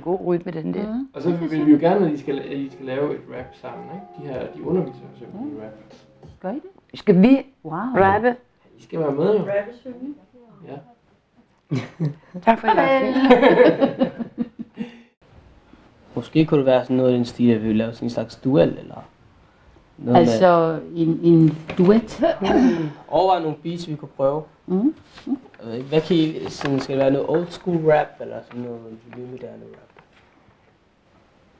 god rytme, den der. Og så vil vi jo gerne, at I skal lave et rap sammen, ikke? De underviser jo simpelthen i rap. Gør I det? Skal vi rappe? I skal være med, jo. Rappe synge? Ja. Tak for det. Måske kunne det være sådan noget i den stil, at vi ville lave sådan en slags duel, eller noget Altså en duet. Overvej nogle beats, vi kunne prøve. Jeg ved ikke, hvad kan I, sådan, skal det være noget old school rap, eller sådan noget nye moderne rap?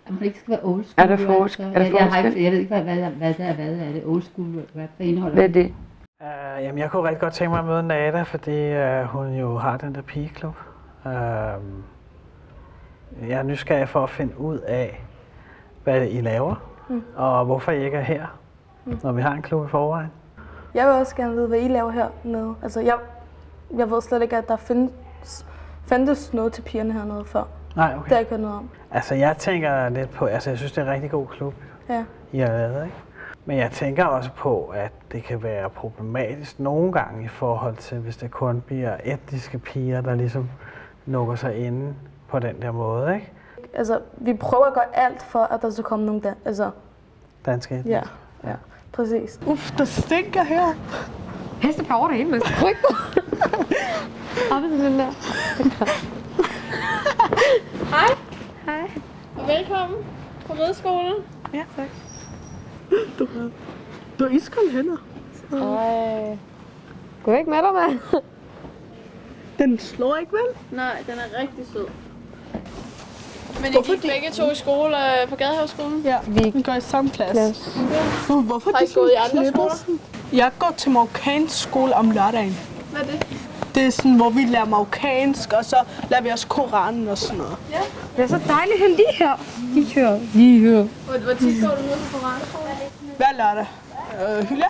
Jamen, det ikke skal være old school Er der forskel? Jeg ved ikke, hvad er det old school rap, hvad indeholder Hvad er det? Jamen, jeg kunne rigtig godt tænke mig at møde Nada, fordi hun jo har den der pigeklub. Jeg er nysgerrig for at finde ud af, hvad I laver, og hvorfor I ikke er her, når vi har en klub i forvejen. Jeg vil også gerne vide, hvad I laver hernede. Altså, jeg ved slet ikke, at der fandtes noget til pigerne hernede før. Nej, okay. Det har jeg ikke hørt noget om. Altså, jeg tænker lidt på, jeg synes, det er en rigtig god klub, Ja. I har lavet, ikke? Men jeg tænker også på, at det kan være problematisk nogle gange i forhold til, hvis det kun bliver etniske piger, der ligesom lukker sig inde på den der måde, ikke? Altså, vi prøver at gøre alt for, at der skal komme nogen der. Altså, danske etniske. Ja, præcis. Der stinker her. Hestepar over det hele, man skal rykke dig. Oppe til den der. Hej. Hej. Og velkommen på rideskolen. Ja, tak. Du har iskolde hænder. Ej. Gå væk med dig, mand. Den slår ikke, vel? Nej, den er rigtig sød. Men I gik begge to i skole på Gadehavsskolen? Ja, vi går i samme klasse. Hvorfor har I gået i andre skoler? Jeg går til marokkansk skole om lørdagen. Hvad er det? Det er sådan, hvor vi lærer marokkansk, og så lærer vi også Koranen og sådan noget. Ja. Det er så dejligt, at lige her. Lige her. Hvor tit går du ned på Koranskole? Hver lørdag. Hylde?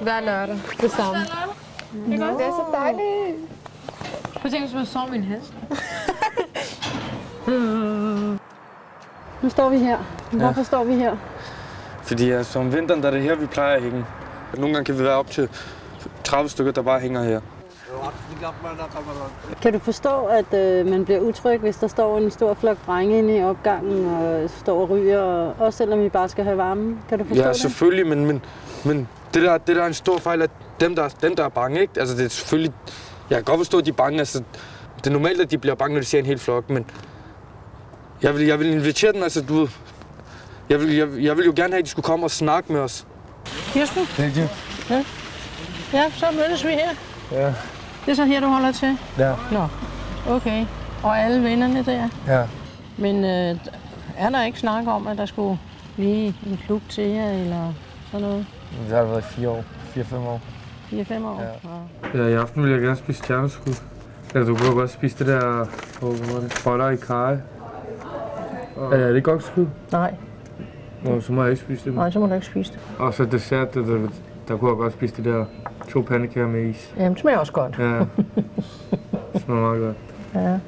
Hver lørdag. Det samme. Det er så dejligt. Prøv at tænke, hvis man så min hest. Nu står vi her. Hvorfor står vi her? Fordi altså, om vinteren, der er det her, vi plejer at hænge. Nogle gange kan vi være op til 30 stykker, der bare hænger her. Kan du forstå, at man bliver utryg, hvis der står en stor flok drenge inde i opgangen og står og ryger, og også selvom I bare skal have varme? Kan du forstå det? Ja, selvfølgelig, men det der er en stor fejl, at dem, der er bange, ikke? Altså, det er selvfølgelig... Jeg kan godt forstå, at de er bange. Altså, det er normalt, at de bliver bange, når de ser en hel flok, men... Jeg vil invitere dem, altså, du ved... Jeg vil jo gerne have, at de skulle komme og snakke med os. Kirsten? Thank you. Ja, så mødes vi her. Ja. Det er så her, du holder til? Ja. Nå, okay. Og alle vennerne der? Ja. Men er der ikke snak om, at der skulle blive en klub til jer, eller sådan noget? Det har været 4 år. 4-5 år. 4-5 år? Ja. Ja, i aften vil jeg gerne spise stjerneskud. Altså, du kan godt spise det der boller i karry. Er det ikke godt skud? Nej. Nå, så må jeg ikke spise det. Nej, så må du ikke spise det. Og så dessert, der kunne jeg godt spise det der 2 pandekager med is. Jamen, det smager også godt. Ja. Det smager meget godt. Ja.